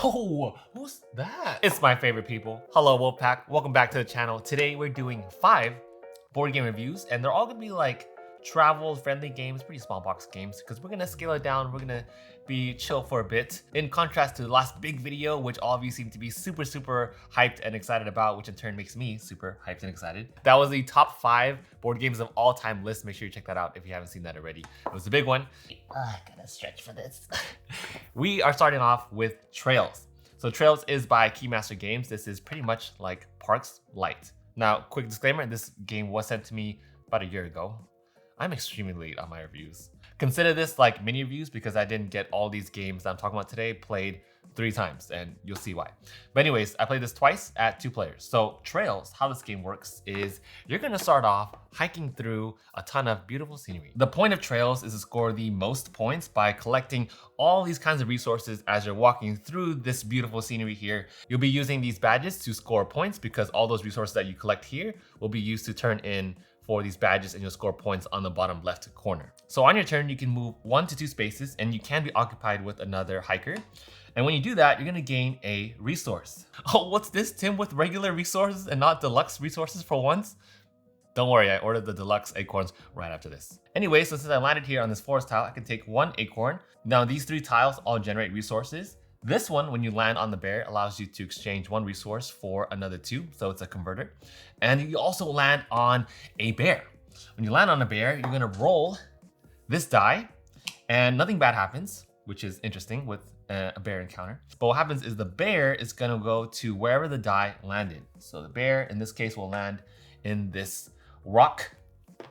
Whoa, who's that? It's my favorite people. Hello, Wolfpack. Welcome back to the channel. Today we're doing 5 board game reviews, and they're all gonna be like travel-friendly games, pretty small box games, because we're gonna scale it down. We're gonna be chill for a bit. In contrast to the last big video, which all of you seem to be super hyped and excited about, which in turn makes me super hyped and excited. That was the top 5 board games of all time list. Make sure you check that out if you haven't seen that already. It was a big one. I gotta stretch for this. We are starting off with Trails. So Trails is by Keymaster Games. This is pretty much like Parks Lite. Now, quick disclaimer, this game was sent to me about a year ago. I'm extremely late on my reviews. Consider this like mini reviews because I didn't get all these games that I'm talking about today played 3 times, and you'll see why. But anyways, I played this twice at 2 players. So Trails, how this game works is you're gonna start off hiking through a ton of beautiful scenery. The point of Trails is to score the most points by collecting all these kinds of resources as you're walking through this beautiful scenery here. You'll be using these badges to score points because all those resources that you collect here will be used to turn in for these badges, and you'll score points on the bottom left corner. So on your turn, you can move 1 to 2 spaces, and you can be occupied with another hiker. And when you do that, you're gonna gain a resource. Oh, what's this, Tim, with regular resources and not deluxe resources for once? Don't worry, I ordered the deluxe acorns right after this. Anyway, so since I landed here on this forest tile, I can take 1 acorn. Now these 3 tiles all generate resources. This one, when you land on the bear, allows you to exchange 1 resource for another 2, so it's a converter. And you also land on a bear. When you land on a bear, you're gonna roll this die, and nothing bad happens, which is interesting with a bear encounter. But what happens is the bear is gonna go to wherever the die landed. So the bear, in this case, will land in this rock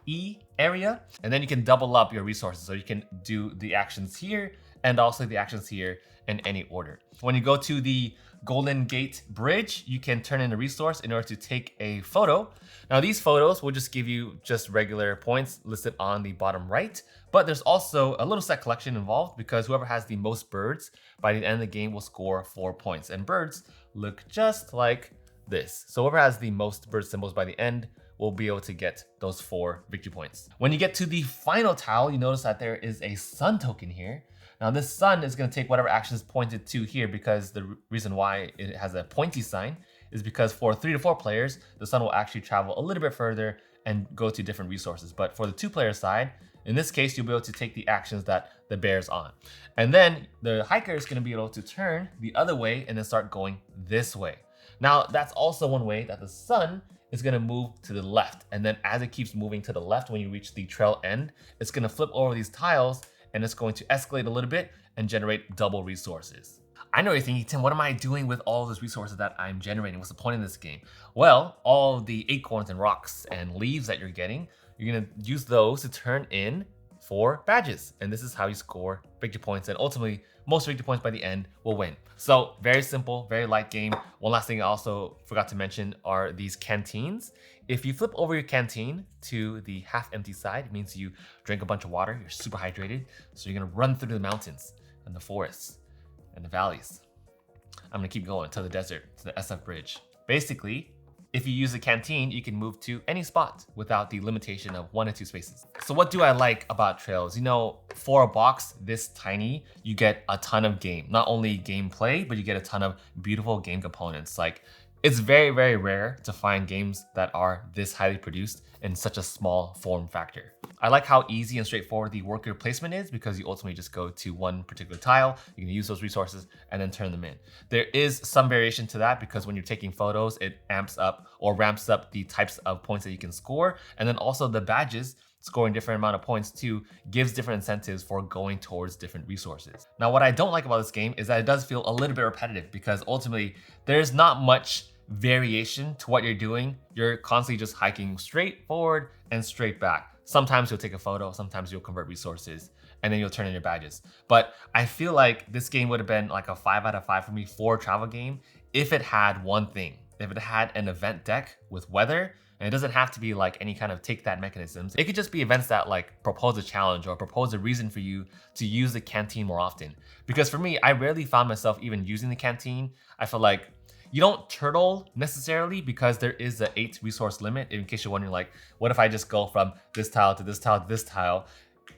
E area, and then you can double up your resources. So you can do the actions here and also the actions here in any order. When you go to the Golden Gate Bridge, you can turn in a resource in order to take a photo. Now these photos will just give you just regular points listed on the bottom right, but there's also a little set collection involved because whoever has the most birds by the end of the game will score 4 points, and birds look just like this. So whoever has the most bird symbols by the end will be able to get those 4 victory points. When you get to the final tile, you notice that there is a sun token here. Now this sun is going to take whatever action is pointed to here, because the reason why it has a pointy sign is because for 3 to 4 players, the sun will actually travel a little bit further and go to different resources. But for the 2-player side, in this case, you'll be able to take the actions that the bear's on. And then the hiker is going to be able to turn the other way and then start going this way. Now that's also one way that the sun is going to move to the left. And then as it keeps moving to the left, when you reach the trail end, it's going to flip over these tiles and it's going to escalate a little bit and generate double resources. I know you're thinking, Tim, what am I doing with all those resources that I'm generating? What's the point of this game? Well, all the acorns and rocks and leaves that you're getting, you're gonna use those to turn in for badges. And this is how you score victory points, and ultimately, most victory points by the end will win. So very simple, very light game. One last thing I also forgot to mention are these canteens. If you flip over your canteen to the half empty side, it means you drink a bunch of water, you're super hydrated. So you're gonna run through the mountains and the forests and the valleys. I'm gonna keep going to the desert, to the SF Bridge. Basically, if you use a canteen, you can move to any spot without the limitation of 1 or 2 spaces. So what do I like about Trails? You know, for a box this tiny, you get a ton of game. Not only gameplay, but you get a ton of beautiful game components. Like, it's very rare to find games that are this highly produced in such a small form factor. I like how easy and straightforward the worker placement is, because you ultimately just go to one particular tile, you can use those resources and then turn them in. There is some variation to that because when you're taking photos, it amps up or ramps up the types of points that you can score. And then also the badges, scoring different amount of points too, gives different incentives for going towards different resources. Now, what I don't like about this game is that it does feel a little bit repetitive, because ultimately there's not much variation to what you're doing. You're constantly just hiking straight forward and straight back. Sometimes you'll take a photo, sometimes you'll convert resources, and then you'll turn in your badges. But I feel like this game would have been like a 5 out of 5 for me for a travel game if it had one thing. If it had an event deck with weather, and it doesn't have to be like any kind of take that mechanisms. It could just be events that like propose a challenge or propose a reason for you to use the canteen more often. Because for me, I rarely found myself even using the canteen. I feel like you don't turtle necessarily because there is a 8 resource limit. In case you're wondering, like, what if I just go from this tile to this tile to this tile?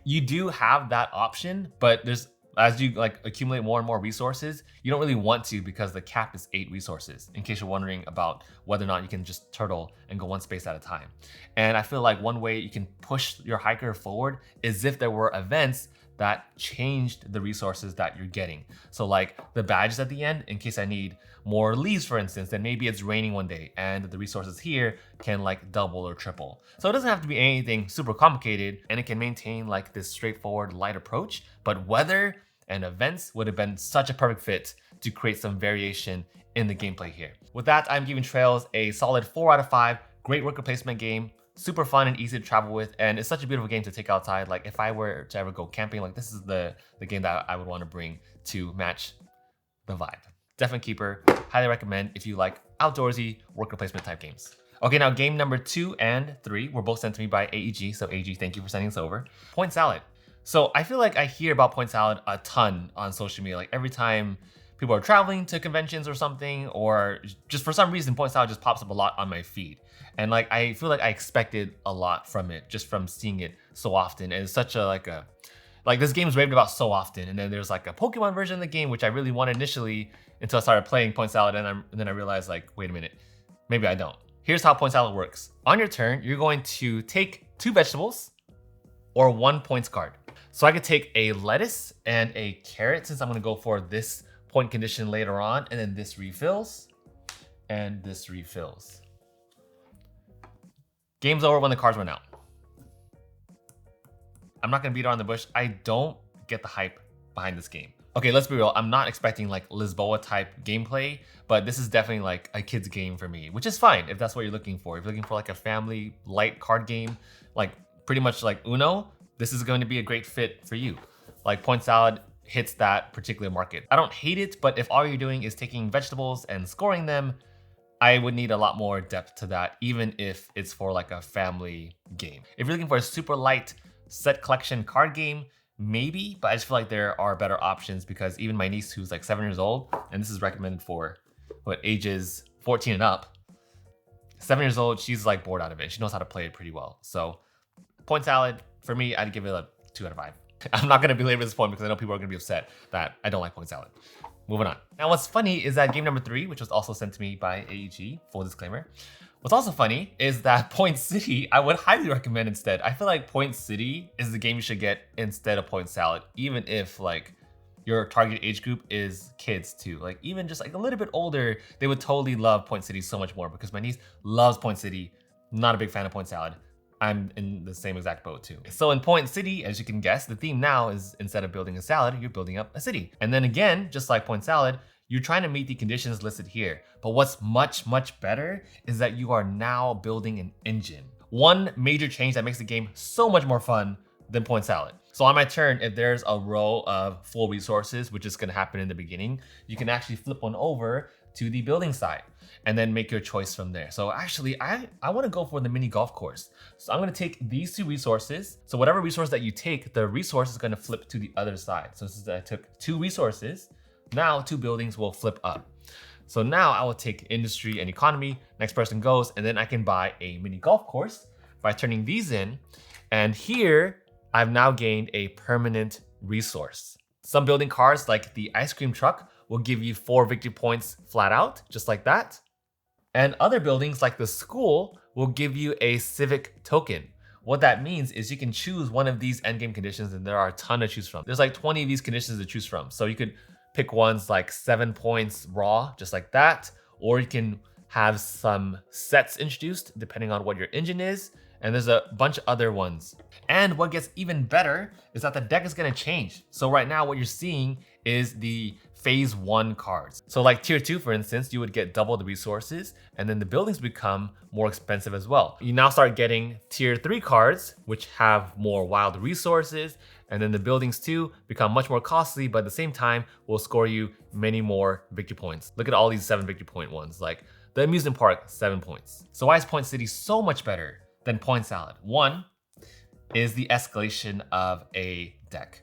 You do have that option, but there's As you like accumulate more and more resources, you don't really want to because the cap is 8 resources, in case you're wondering about whether or not you can just turtle and go one space at a time. And I feel like one way you can push your hiker forward is if there were events that changed the resources that you're getting. So like the badges at the end, in case I need more leaves, for instance, then maybe it's raining one day and the resources here can like double or triple. So it doesn't have to be anything super complicated, and it can maintain like this straightforward light approach, but weather and events would have been such a perfect fit to create some variation in the gameplay here. With that, I'm giving Trails a solid 4 out of 5. Great worker placement game, super fun and easy to travel with, and it's such a beautiful game to take outside. Like if I were to ever go camping, like this is the game that I would want to bring to match the vibe. Definitely keeper, highly recommend if you like outdoorsy worker placement type games. Okay, now game number 2 and 3 were both sent to me by AEG, so AEG, thank you for sending this over. Point Salad. So I feel like I hear about Point Salad a ton on social media. Like every time people are traveling to conventions or something, or just for some reason, Point Salad just pops up a lot on my feed. And like, I feel like I expected a lot from it just from seeing it so often. And it's such a, like this game is raved about so often. And then there's like a Pokemon version of the game, which I really wanted initially until I started playing Point Salad. And then I realized like, wait a minute, maybe I don't. Here's how Point Salad works. On your turn, you're going to take 2 vegetables or 1 points card. So I could take a lettuce and a carrot, since I'm gonna go for this point condition later on, and then this refills, and this refills. Game's over when the cards run out. I'm not gonna beat around the bush. I don't get the hype behind this game. Okay, let's be real. I'm not expecting like Lisboa type gameplay, but this is definitely like a kid's game for me, which is fine if that's what you're looking for. If you're looking for like a family light card game, like pretty much like Uno, this is going to be a great fit for you. Like Point Salad hits that particular market. I don't hate it, but if all you're doing is taking vegetables and scoring them, I would need a lot more depth to that, even if it's for like a family game. If you're looking for a super light set collection card game, maybe, but I just feel like there are better options because even my niece, who's like 7 years old, and this is recommended for what, ages 14 and up, 7 years old, she's like bored out of it. She knows how to play it pretty well. So Point Salad, for me, I'd give it a 2 out of 5. I'm not gonna belabor this point because I know people are gonna be upset that I don't like Point Salad. Moving on. Now what's funny is that game number 3, which was also sent to me by AEG, full disclaimer. What's also funny is that Point City, I would highly recommend instead. I feel like Point City is the game you should get instead of Point Salad, even if like your target age group is kids too. Like even just like a little bit older, they would totally love Point City so much more because my niece loves Point City. Not a big fan of Point Salad. I'm in the same exact boat too. So in Point City, as you can guess, the theme now is instead of building a salad, you're building up a city. And then again, just like Point Salad, you're trying to meet the conditions listed here. But what's much, much better is that you are now building an engine. One major change that makes the game so much more fun than Point Salad. So on my turn, if there's a row of full resources, which is gonna happen in the beginning, you can actually flip one over to the building side and then make your choice from there. So actually, I wanna go for the mini golf course. So I'm gonna take these 2 resources. So whatever resource that you take, the resource is gonna flip to the other side. So since I took 2 resources, now 2 buildings will flip up. So now I will take industry and economy, next person goes, and then I can buy a mini golf course by turning these in. And here, I've now gained a permanent resource. Some building cards like the ice cream truck will give you 4 victory points flat out, just like that. And other buildings like the school will give you a civic token. What that means is you can choose one of these endgame conditions, and there are a ton to choose from. There's like 20 of these conditions to choose from. So you could pick ones like 7 points raw, just like that, or you can have some sets introduced depending on what your engine is, and there's a bunch of other ones. And what gets even better is that the deck is gonna change. So right now what you're seeing is the phase 1 cards. So like tier 2, for instance, you would get double the resources, and then the buildings become more expensive as well. You now start getting tier 3 cards, which have more wild resources, and then the buildings too become much more costly, but at the same time will score you many more victory points. Look at all these 7 victory point ones, like the amusement park, 7 points. So why is Point City so much better than Point Salad? One is the escalation of a deck.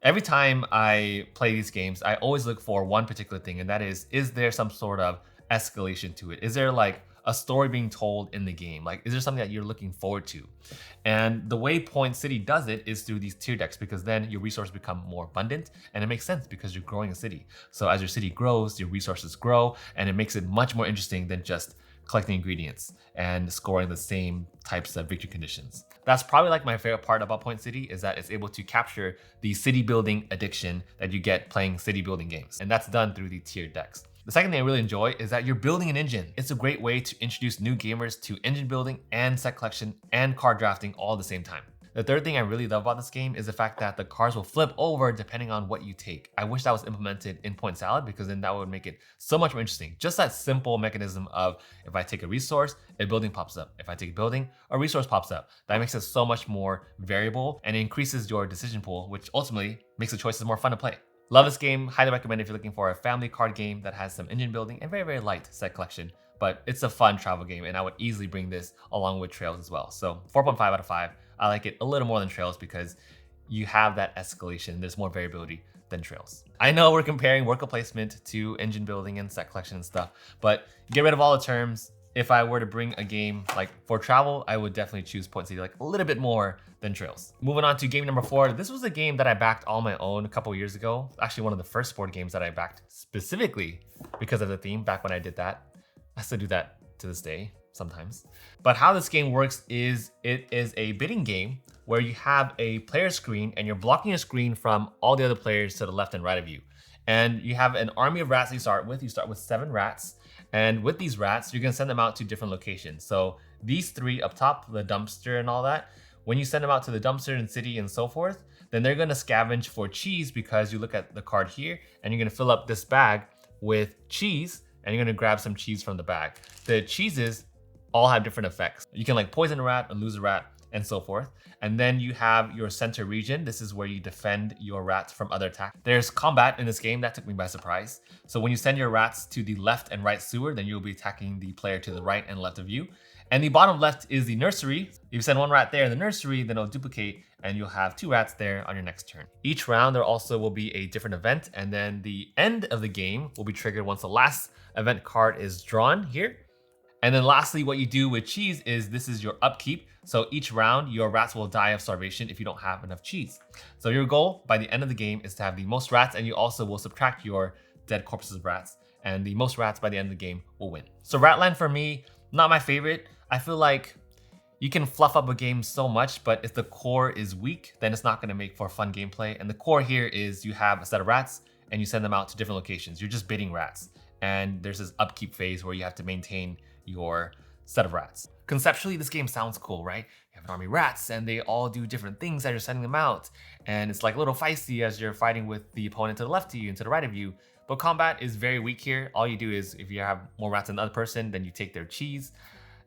Every time I play these games, I always look for one particular thing, and that is there some sort of escalation to it? Is there like a story being told in the game? Like, is there something that you're looking forward to? And the way Point City does it is through these tier decks, because then your resources become more abundant, and it makes sense because you're growing a city. So as your city grows, your resources grow, and it makes it much more interesting than just collecting ingredients and scoring the same types of victory conditions. That's probably like my favorite part about Point City, is that it's able to capture the city building addiction that you get playing city building games. And that's done through the tiered decks. The second thing I really enjoy is that you're building an engine. It's a great way to introduce new gamers to engine building and set collection and card drafting all at the same time. The third thing I really love about this game is the fact that the cards will flip over depending on what you take. I wish that was implemented in Point Salad, because then that would make it so much more interesting. Just that simple mechanism of, if I take a resource, a building pops up. If I take a building, a resource pops up. That makes it so much more variable and increases your decision pool, which ultimately makes the choices more fun to play. Love this game, highly recommend if you're looking for a family card game that has some engine building and very, very light set collection. But it's a fun travel game, and I would easily bring this along with Trails as well. So 4.5 out of 5. I like it a little more than Trails because you have that escalation. There's more variability than Trails. I know we're comparing worker placement to engine building and set collection and stuff, but get rid of all the terms. If I were to bring a game like for travel, I would definitely choose Point City like a little bit more than Trails. Moving on to game number 4. This was a game that I backed on my own a couple years ago. Actually, one of the first board games that I backed specifically because of the theme back when I did that. I still do that to this day sometimes. But how this game works is it is a bidding game where you have a player screen and you're blocking your screen from all the other players to the left and right of you. And you have an army of rats that you start with. You start with 7 rats. And with these rats, you're gonna send them out to different locations. So these 3 up top, the dumpster and all that, when you send them out to the dumpster and city and so forth, then they're gonna scavenge for cheese, because you look at the card here and you're gonna fill up this bag with cheese, and you're gonna grab some cheese from the bag. The cheeses all have different effects. You can like poison a rat or lose a rat and so forth. And then you have your center region. This is where you defend your rats from other attacks. There's combat in this game. That took me by surprise. So when you send your rats to the left and right sewer, then you'll be attacking the player to the right and left of you. And the bottom left is the nursery. If you send 1 rat there in the nursery, then it'll duplicate and you'll have 2 rats there on your next turn. Each round, there also will be a different event, and then the end of the game will be triggered once the last event card is drawn here. And then lastly, what you do with cheese is this is your upkeep. So each round, your rats will die of starvation if you don't have enough cheese. So your goal by the end of the game is to have the most rats, and you also will subtract your dead corpses of rats, and the most rats by the end of the game will win. So Ratland for me, not my favorite. I feel like you can fluff up a game so much, but if the core is weak, then it's not gonna make for fun gameplay. And the core here is you have a set of rats and you send them out to different locations. You're just bidding rats. And there's this upkeep phase where you have to maintain your set of rats. Conceptually, this game sounds cool, right? You have an army of rats and they all do different things as you're sending them out. And it's like a little feisty as you're fighting with the opponent to the left of you and to the right of you. But combat is very weak here. All you do is if you have more rats than the other person, then you take their cheese.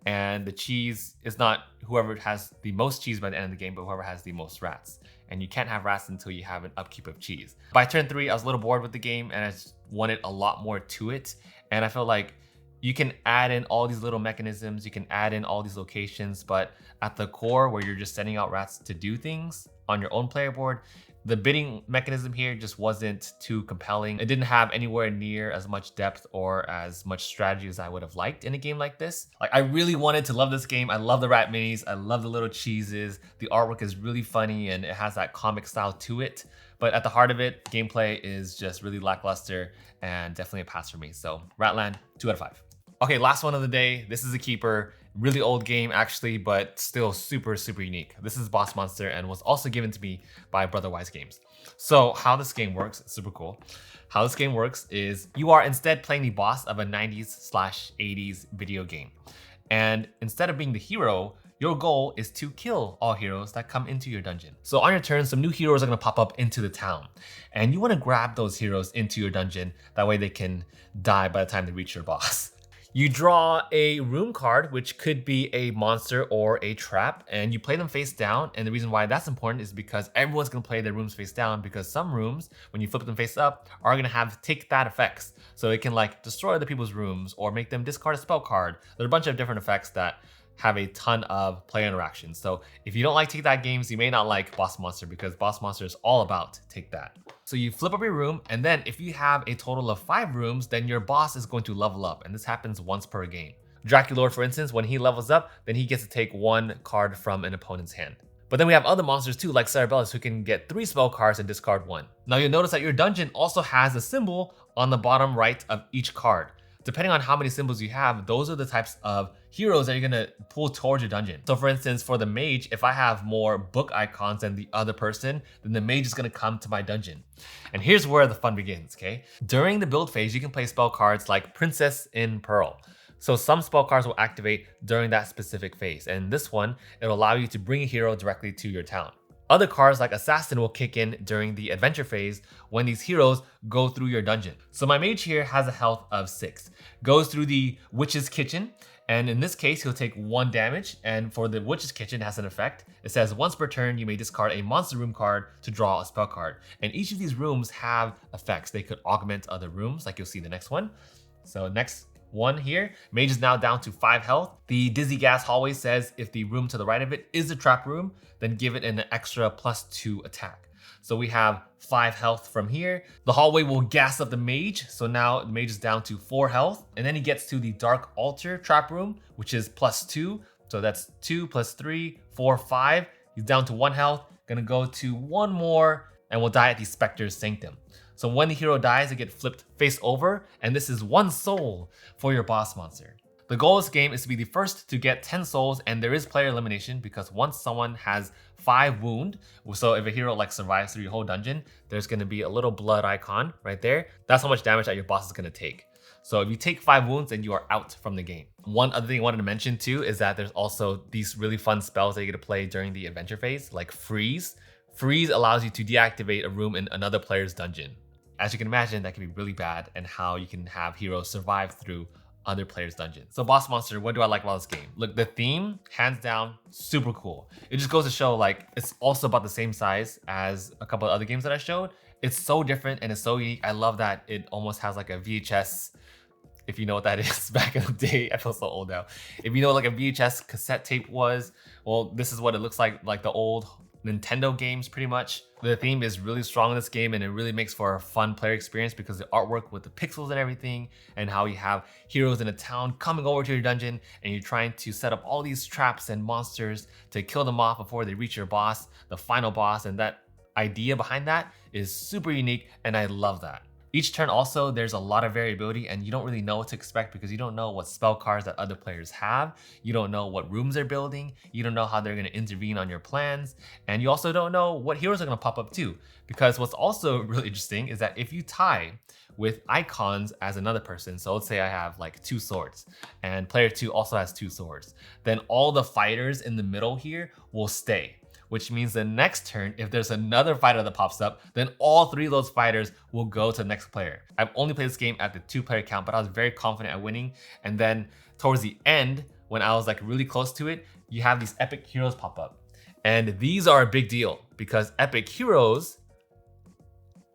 And the cheese is not whoever has the most cheese by the end of the game, but whoever has the most rats. And you can't have rats until you have an upkeep of cheese. By turn 3, I was a little bored with the game and I just wanted a lot more to it. And I felt like you can add in all these little mechanisms, you can add in all these locations, but at the core where you're just sending out rats to do things on your own player board, the bidding mechanism here just wasn't too compelling. It didn't have anywhere near as much depth or as much strategy as I would have liked in a game like this. Like, I really wanted to love this game. I love the rat minis. I love the little cheeses. The artwork is really funny and it has that comic style to it. But at the heart of it, gameplay is just really lackluster and definitely a pass for me. So Ratland, 2 out of 5. Okay, last one of the day. This is a keeper. Really old game actually, but still super, super unique. This is Boss Monster and was also given to me by Brotherwise Games. So how this game works, it's super cool. How this game works is you are instead playing the boss of a 90s/80s video game. And instead of being the hero, your goal is to kill all heroes that come into your dungeon. So on your turn, some new heroes are gonna pop up into the town. And you wanna grab those heroes into your dungeon. That way they can die by the time they reach your boss. You draw a room card, which could be a monster or a trap, and you play them face down. And the reason why that's important is because everyone's gonna play their rooms face down, because some rooms, when you flip them face up, are gonna have take that effects. So it can like destroy other people's rooms or make them discard a spell card. There are a bunch of different effects that have a ton of player interaction. So if you don't like Take That games, you may not like Boss Monster, because Boss Monster is all about Take That. So you flip up your room, and then if you have a total of 5 rooms, then your boss is going to level up, and this happens once per game. Draculord, for instance, when he levels up, then he gets to take 1 card from an opponent's hand. But then we have other monsters too, like Cerebellus, who can get 3 spell cards and discard 1. Now you'll notice that your dungeon also has a symbol on the bottom right of each card. Depending on how many symbols you have, those are the types of heroes that you're gonna pull towards your dungeon. So for instance, for the mage, if I have more book icons than the other person, then the mage is gonna come to my dungeon. And here's where the fun begins, okay? During the build phase, you can play spell cards like Princess in Pearl. So some spell cards will activate during that specific phase. And this one, it'll allow you to bring a hero directly to your town. Other cards like Assassin will kick in during the adventure phase when these heroes go through your dungeon. So my mage here has a health of 6, goes through the Witch's Kitchen, and in this case, he'll take 1 damage, and for the Witch's Kitchen, it has an effect. It says once per turn, you may discard a monster room card to draw a spell card. And each of these rooms have effects. They could augment other rooms, like you'll see in the next one. So next one here, mage is now down to 5 health. The Dizzy Gas Hallway says if the room to the right of it is a trap room, then give it an extra +2 attack. So we have 5 health from here. The hallway will gas up the mage. So now the mage is down to 4 health. And then he gets to the Dark Altar trap room, which is +2. So that's 2 + 3, 4, 5. He's down to 1 health. Gonna go to 1 more and will die at the Spectre's Sanctum. So when the hero dies, they get flipped face over, and this is 1 soul for your boss monster. The goal of this game is to be the first to get 10 souls, and there is player elimination because once someone has 5 wound, so if a hero like survives through your whole dungeon, there's gonna be a little blood icon right there. That's how much damage that your boss is gonna take. So if you take 5 wounds, then you are out from the game. One other thing I wanted to mention too is that there's also these really fun spells that you get to play during the adventure phase, like Freeze. Freeze allows you to deactivate a room in another player's dungeon. As you can imagine, that can be really bad, and how you can have heroes survive through other players' dungeons. So boss monster, what do I like about this game? Look, the theme, hands down, super cool. It just goes to show like it's also about the same size as a couple of other games that I showed. It's so different and it's so unique. I love that it almost has like a VHS, if you know what that is back in the day. I feel so old now. If you know what like a VHS cassette tape was, well, this is what it looks like the old Nintendo games pretty much. The theme is really strong in this game, and it really makes for a fun player experience because the artwork with the pixels and everything, and how you have heroes in a town coming over to your dungeon and you're trying to set up all these traps and monsters to kill them off before they reach your boss, the final boss, and that idea behind that is super unique, and I love that. Each turn also, there's a lot of variability, and you don't really know what to expect because you don't know what spell cards that other players have. You don't know what rooms they're building. You don't know how they're going to intervene on your plans. And you also don't know what heroes are going to pop up too. Because what's also really interesting is that if you tie with icons as another person, so let's say I have like 2 swords and player 2 also has 2 swords, then all the fighters in the middle here will stay. Which means the next turn, if there's another fighter that pops up, then all 3 of those fighters will go to the next player. I've only played this game at the 2-player count, but I was very confident at winning. And then towards the end, when I was like really close to it, you have these epic heroes pop up. And these are a big deal because epic heroes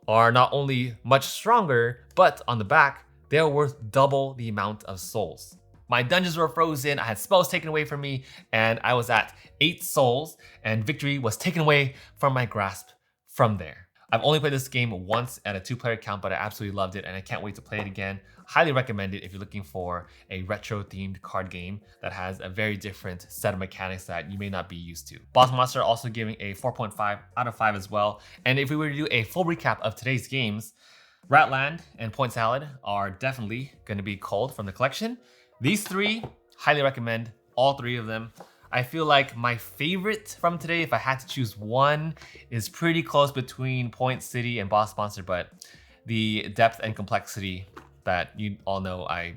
are not only much stronger, but on the back, they are worth double the amount of souls. My dungeons were frozen, I had spells taken away from me, and I was at 8 souls, and victory was taken away from my grasp from there. I've only played this game once at a 2-player count, but I absolutely loved it, and I can't wait to play it again. Highly recommend it if you're looking for a retro-themed card game that has a very different set of mechanics that you may not be used to. Boss Monster also giving a 4.5 out of 5 as well. And if we were to do a full recap of today's games, Ratland and Point Salad are definitely going to be culled from the collection. These 3, highly recommend all 3 of them. I feel like my favorite from today, if I had to choose one, is pretty close between Point City and Boss Monster, but the depth and complexity that you all know I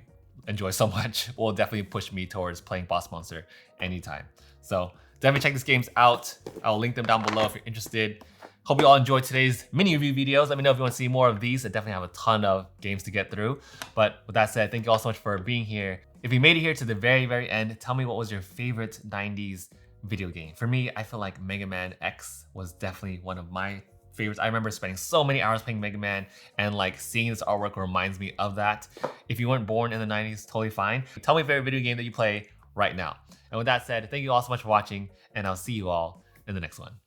enjoy so much will definitely push me towards playing Boss Monster anytime. So definitely check these games out. I'll link them down below if you're interested. Hope you all enjoyed today's mini review videos. Let me know if you want to see more of these. I definitely have a ton of games to get through. But with that said, thank you all so much for being here. If you made it here to the very, very end, tell me what was your favorite 90s video game. For me, I feel like Mega Man X was definitely one of my favorites. I remember spending so many hours playing Mega Man, and like seeing this artwork reminds me of that. If you weren't born in the 90s, totally fine. Tell me your favorite video game that you play right now. And with that said, thank you all so much for watching, and I'll see you all in the next one.